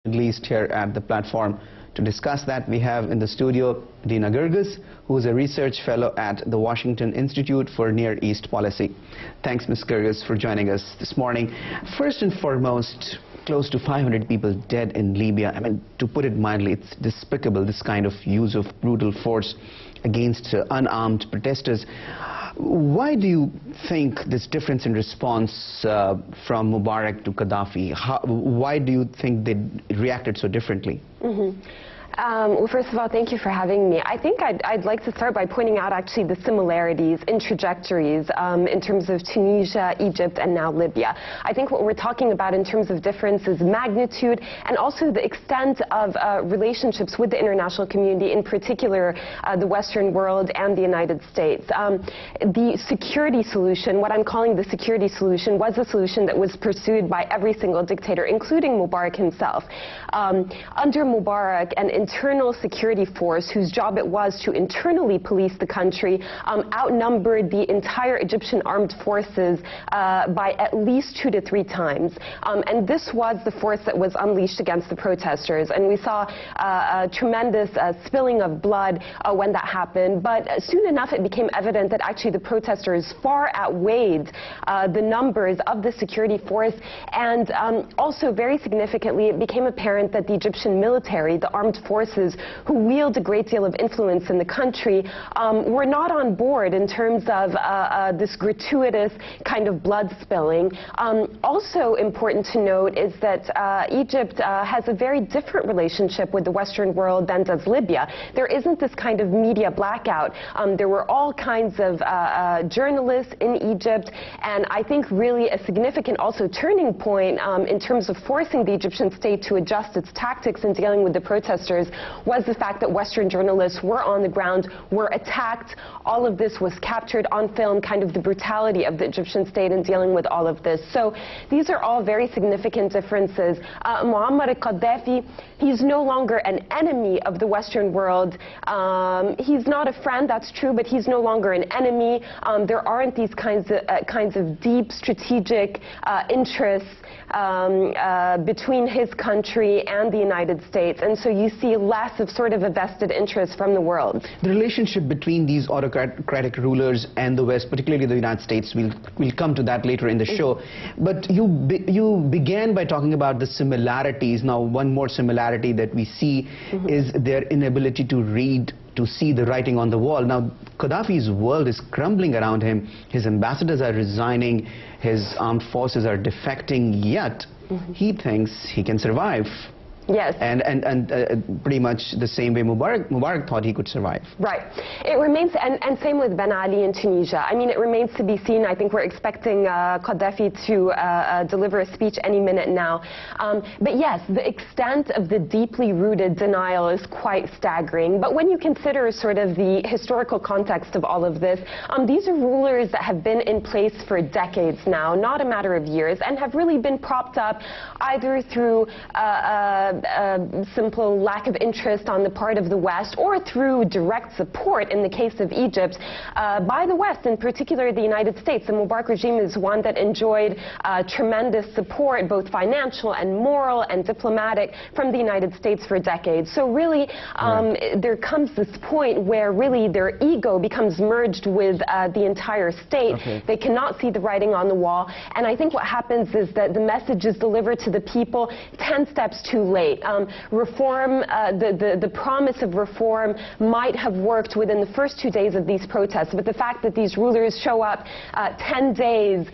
Middle East here at the platform. To discuss that, we have in the studio Dina Girgis, who is a research fellow at the Washington Institute for Near East Policy. Thanks, Ms. Girgis, for joining us this morning. First and foremost, close to 500 people dead in Libya. I mean, to put it mildly, it's despicable, this kind of use of brutal force against unarmed protesters. Why do you think this difference in response from Mubarak to Gaddafi? Why do you think they reacted so differently? Well, first of all, thank you for having me. I think I'd like to start by pointing out actually the similarities in trajectories in terms of Tunisia, Egypt, and now Libya. I think what we're talking about in terms of difference is magnitude and also the extent of relationships with the international community, in particular the Western world and the United States. The security solution, what I'm calling the security solution, was a solution that was pursued by every single dictator, including Mubarak himself. Under Mubarak, an internal security force whose job it was to internally police the country outnumbered the entire Egyptian armed forces by at least 2 to 3 times. And this was the force that was unleashed against the protesters. And we saw a tremendous spilling of blood when that happened. But soon enough, it became evident that actually the protesters far outweighed the numbers of the security force. And also, very significantly, it became apparent that the Egyptian military, the armed forces who wield a great deal of influence in the country, were not on board in terms of this gratuitous kind of blood spilling. Also important to note is that Egypt has a very different relationship with the Western world than does Libya. There isn't this kind of media blackout. There were all kinds of journalists in Egypt, and I think really a significant also turning point in terms of forcing the Egyptian state to adjust its tactics in dealing with the protesters was the fact that Western journalists were on the ground, were attacked. All of this was captured on film, kind of the brutality of the Egyptian state in dealing with all of this. So these are all very significant differences. Muammar al-Gaddafi, he's no longer an enemy of the Western world. He's not a friend, that's true, but he's no longer an enemy. There aren't these kinds of deep strategic interests between his country and the United States. And so you see less of sort of a vested interest from the world. The relationship between these autocratic rulers and the West, particularly the United States, we'll come to that later in the show. But you began by talking about the similarities. Now, one more similarity that we see is their inability to see the writing on the wall. Now, Gaddafi's world is crumbling around him. His ambassadors are resigning. His armed forces are defecting, yet he thinks he can survive. Yes. And pretty much the same way Mubarak thought he could survive. Right. It remains, and same with Ben Ali in Tunisia. I mean, it remains to be seen. I think we're expecting Gaddafi to deliver a speech any minute now. But yes, the extent of the deeply rooted denial is quite staggering. But when you consider sort of the historical context of all of this, these are rulers that have been in place for decades now, not a matter of years, and have really been propped up either through simple lack of interest on the part of the West, or through direct support, in the case of Egypt, by the West, in particular the United States. The Mubarak regime is one that enjoyed tremendous support, both financial and moral and diplomatic, from the United States for decades. So really, there comes this point where really their ego becomes merged with the entire state. They cannot see the writing on the wall. And I think what happens is that the message is delivered to the people 10 steps too late. Reform, the promise of reform might have worked within the first 2 days of these protests, but the fact that these rulers show up 10 days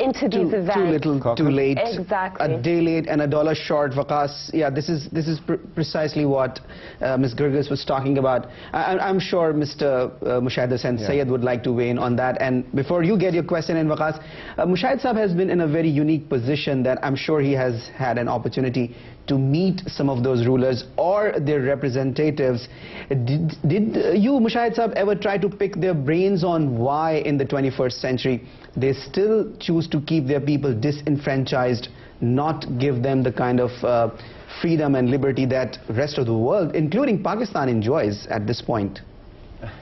into these events. Too little, too late. Exactly. A day late and $1 short. Waqas, yeah, this is precisely what Ms. Girgis was talking about. I'm sure Mr. Mushahid Hussain Sayed would like to weigh in on that. And before you get your question in, Waqas, Mushahid Saab has been in a very unique position that I'm sure he has had an opportunity to meet some of those rulers or their representatives. Did you, Mushahid Saab, ever try to pick their brains on why in the 21st century they still choose to keep their people disenfranchised, not give them the kind of freedom and liberty that rest of the world, including Pakistan, enjoys at this point?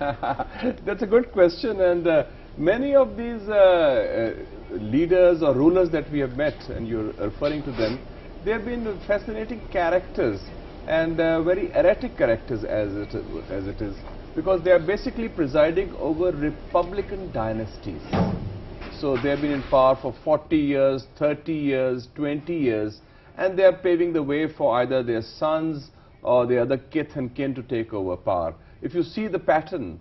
That's a good question, and many of these leaders or rulers that we have met, and you're referring to them, they have been fascinating characters and very erratic characters as it is, because they are basically presiding over republican dynasties. So they have been in power for 40 years, 30 years, 20 years, and they are paving the way for either their sons or the other kith and kin to take over power. If you see the pattern,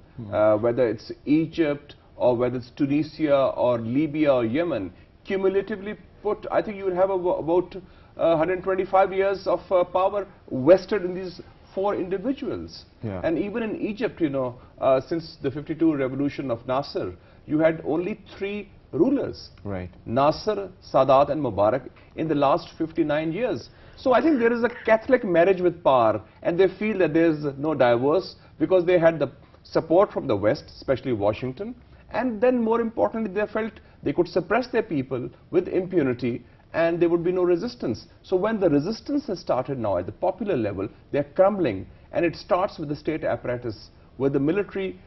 whether it's Egypt or whether it's Tunisia or Libya or Yemen, cumulatively put, I think you will have about 125 years of power vested in these 4 individuals. Yeah. And even in Egypt, you know, since the 52 revolution of Nasser, you had only 3 rulers. Right. Nasser, Sadat and Mubarak in the last 59 years. So I think there is a Catholic marriage with power, and they feel that there is no divorce because they had the support from the West, especially Washington, and then more importantly they felt they could suppress their people with impunity and there would be no resistance. So when the resistance has started now at the popular level, they are crumbling, and it starts with the state apparatus, with the military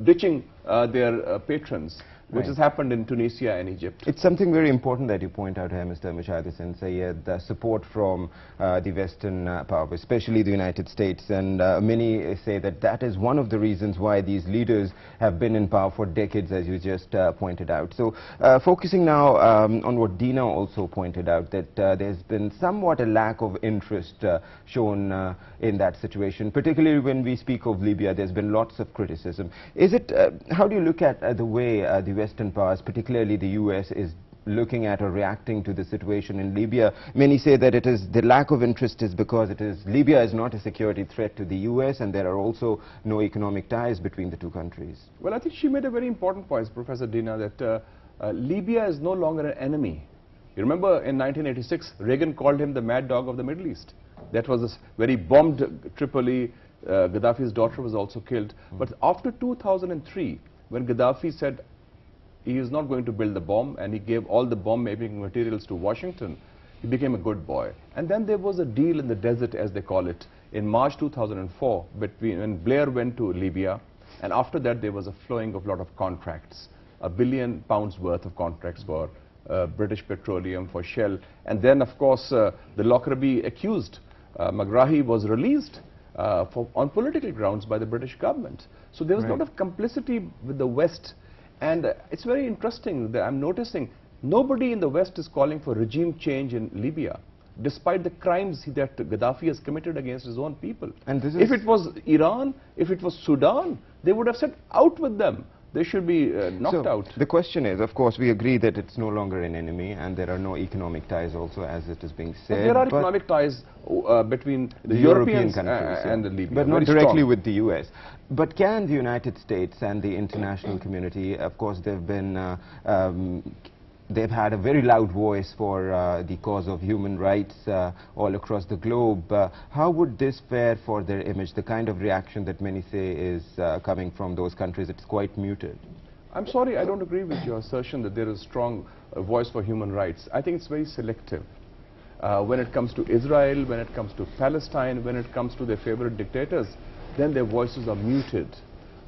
ditching their patrons, which has happened in Tunisia and Egypt. It's something very important that you point out here, Mr. MUSHAHID Hussain, Sayed, the support from the Western power, especially the United States, and many say that that is one of the reasons why these leaders have been in power for decades, as you just pointed out. So focusing now on what Dina also pointed out, that there's been somewhat a lack of interest shown in that situation, particularly when we speak of Libya. There's been lots of criticism. Is it, how do you look at the way the Western powers, particularly the US, is looking at or reacting to the situation in Libya? Many say that it is the lack of interest is because Libya is not a security threat to the US, and there are also no economic ties between the two countries. Well, I think she made a very important point, Professor Dina, that Libya is no longer an enemy. You remember in 1986, Reagan called him the mad dog of the Middle East. That was a very bombed Tripoli. Gaddafi's daughter was also killed. But after 2003, when Gaddafi said he is not going to build the bomb, and he gave all the bomb-making materials to Washington, he became a good boy. And then there was a deal in the desert, as they call it, in March 2004, when Blair went to Libya, and after that there was a flowing of a lot of contracts, £1 billion worth of contracts for British Petroleum, for Shell, and then of course the Lockerbie accused Megrahi was released on political grounds by the British government. So there was a lot of complicity with the West. And it's very interesting that I'm noticing nobody in the West is calling for regime change in Libya, despite the crimes that Gaddafi has committed against his own people. And this is, if it was Iran, if it was Sudan, they would have said out with them. They should be knocked out. The question is, of course, we agree that it's no longer an enemy, and there are no economic ties also, as it is being said. But there are economic ties between the European countries and the Libya. But not directly with the US. But can the United States and the international community, of course, they've been they've had a very loud voice for the cause of human rights all across the globe. How would this fare for their image? The kind of reaction that many say is coming from those countries, it's quite muted. I'm sorry, I don't agree with your assertion that there is a strong voice for human rights. I think it's very selective. When it comes to Israel, when it comes to Palestine, when it comes to their favorite dictators, then their voices are muted,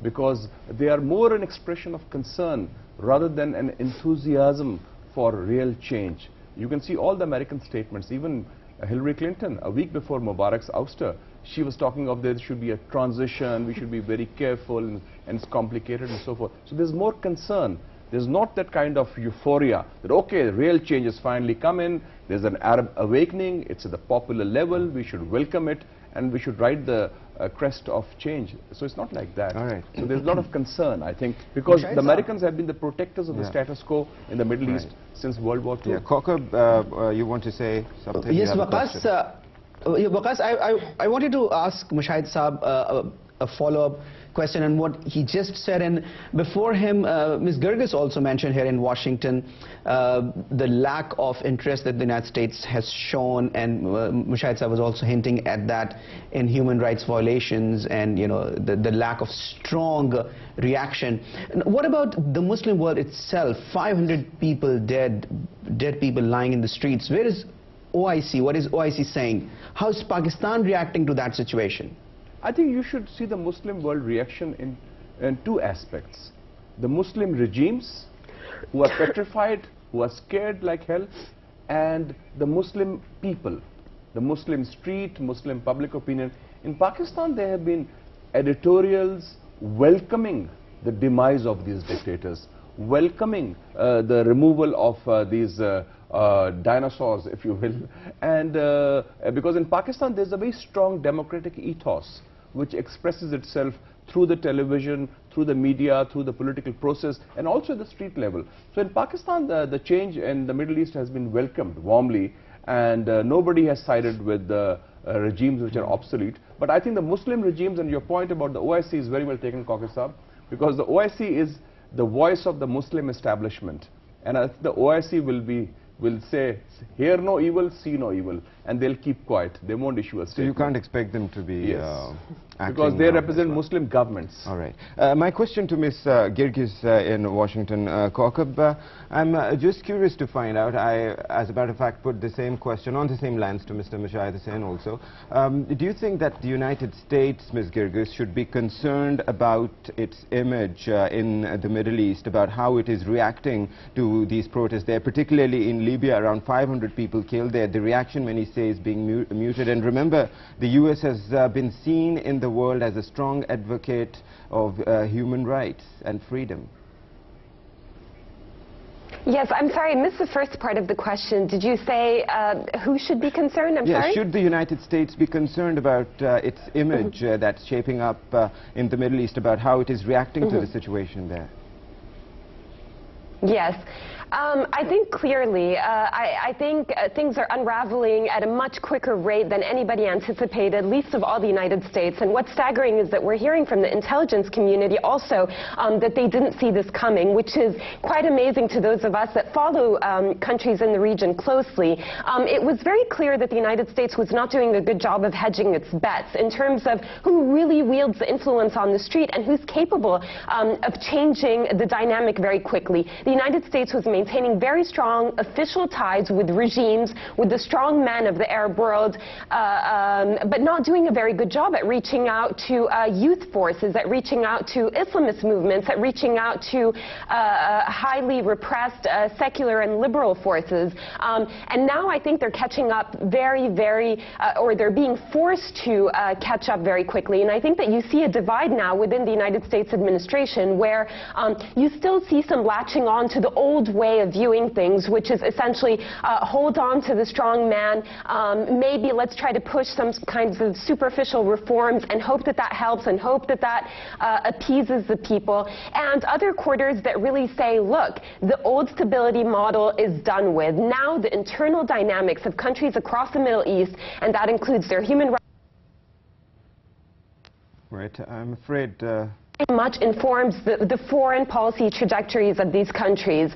because they are more an expression of concern rather than an enthusiasm for real change. You can see all the American statements, even Hillary Clinton, a week before Mubarak's ouster, she was talking of there should be a transition, we should be very careful, and it's complicated and so forth. So there's more concern. There's not that kind of euphoria that, okay, real change has finally come in, there's an Arab awakening, it's at the popular level, we should welcome it, and we should ride the crest of change. So it's not like that. All right. So there's a lot of concern, I think, because the Americans have been the protectors of the status quo in the Middle East since World War II. Yeah, Kokab, you want to say something? Yes, Waqas, I wanted to ask Mushahid Saab a follow-up question on what he just said, and before him Ms. Girgis also mentioned here in Washington the lack of interest that the United States has shown, and Mushahid Saab was also hinting at that in human rights violations and, you know, the lack of strong reaction. What about the Muslim world itself? 500 people dead people lying in the streets. Where is OIC? What is OIC saying? How is Pakistan reacting to that situation? I think you should see the Muslim world reaction in two aspects. The Muslim regimes, who are petrified, who are scared like hell, and the Muslim people, the Muslim street, Muslim public opinion. In Pakistan, there have been editorials welcoming the demise of these dictators, welcoming the removal of these dinosaurs, if you will. And because in Pakistan, there's a very strong democratic ethos which expresses itself through the television, through the media, through the political process, and also at the street level. So in Pakistan, the change in the Middle East has been welcomed warmly, and nobody has sided with the regimes which are obsolete. But I think the Muslim regimes, and your point about the OIC is very well taken, Caucus Saab, because the OIC is the voice of the Muslim establishment. And the OIC will say, hear no evil, see no evil, and they'll keep quiet. They won't issue a statement. So you can't expect them to be because they represent Muslim governments. All right. My question to Ms. Girgis in Washington, Kaukab, I'm just curious to find out, I, as a matter of fact, put the same question on the same lines to Mr. Mushahid Hussain also. Do you think that the United States, Ms. Girgis, should be concerned about its image in the Middle East, about how it is reacting to these protests there, particularly in Libya, around 500 people killed there. The reaction, many say, is being muted. And remember, the U.S. has been seen in the world as a strong advocate of human rights and freedom. Yes, I'm sorry, I missed the first part of the question. Did you say who should be concerned? I'm sorry? Should the United States be concerned about its image that's shaping up in the Middle East, about how it is reacting to the situation there? Yes. I think clearly, I think things are unraveling at a much quicker rate than anybody anticipated, least of all the United States. And what's staggering is that we're hearing from the intelligence community also that they didn't see this coming, which is quite amazing to those of us that follow countries in the region closely. It was very clear that the United States was not doing a good job of hedging its bets in terms of who really wields the influence on the street and who's capable of changing the dynamic very quickly. The United States was maintaining very strong official ties with regimes, with the strong men of the Arab world, but not doing a very good job at reaching out to youth forces, at reaching out to Islamist movements, at reaching out to highly repressed secular and liberal forces. And now I think they're catching up or they're being forced to catch up very quickly. And I think that you see a divide now within the United States administration where you still see some latching on to the old way of viewing things, which is essentially hold on to the strong man, maybe let's try to push some kinds of superficial reforms and hope that that helps and hope that that appeases the people, and other quarters that really say, look, the old stability model is done with. Now the internal dynamics of countries across the Middle East, and that includes their human rights. Right, I'm afraid much informs the foreign policy trajectories of these countries.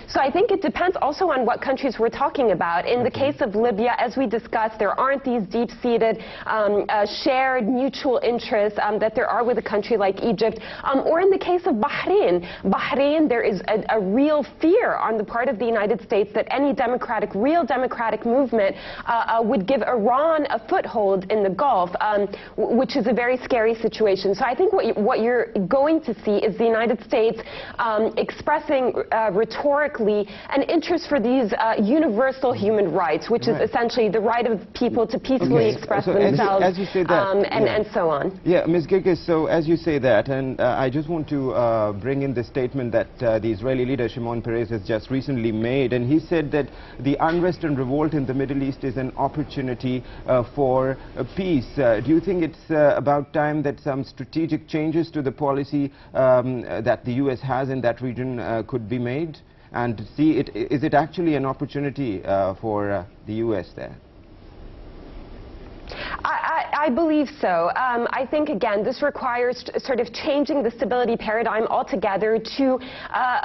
So I think it depends also on what countries we're talking about. In the case of Libya, as we discussed, there aren't these deep-seated shared mutual interests that there are with a country like Egypt. Or in the case of Bahrain, there is a real fear on the part of the United States that any real democratic movement would give Iran a foothold in the Gulf, which is a very scary situation. So I think what you're going to see is the United States expressing rhetorically an interest for these universal human rights, which is essentially the right of people to peacefully express themselves, as you say that, and so on. Yeah, Ms. Girgis, so as you say that, and I just want to bring in the statement that the Israeli leader Shimon Peres has just recently made, and he said that the unrest and revolt in the Middle East is an opportunity for peace. Do you think it's about time that some strategic changes to the policy that the U.S. has in that region could be made, and see is it actually an opportunity for the U.S. there? I believe so. I think, again, this requires sort of changing the stability paradigm altogether to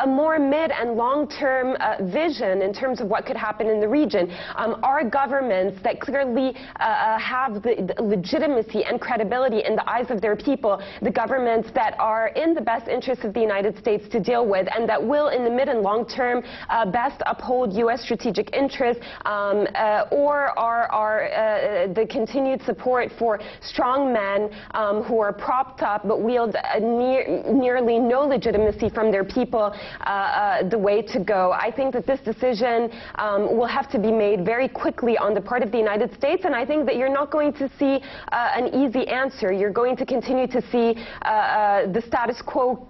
a more mid and long-term vision in terms of what could happen in the region. Our governments that clearly have the legitimacy and credibility in the eyes of their people, the governments that are in the best interest of the United States to deal with, and that will, in the mid and long term, best uphold U.S. strategic interests or are the continued support for strong men who are propped up but wield nearly no legitimacy from their people the way to go. I think that this decision will have to be made very quickly on the part of the United States, and I think that you're not going to see an easy answer. You're going to continue to see the status quo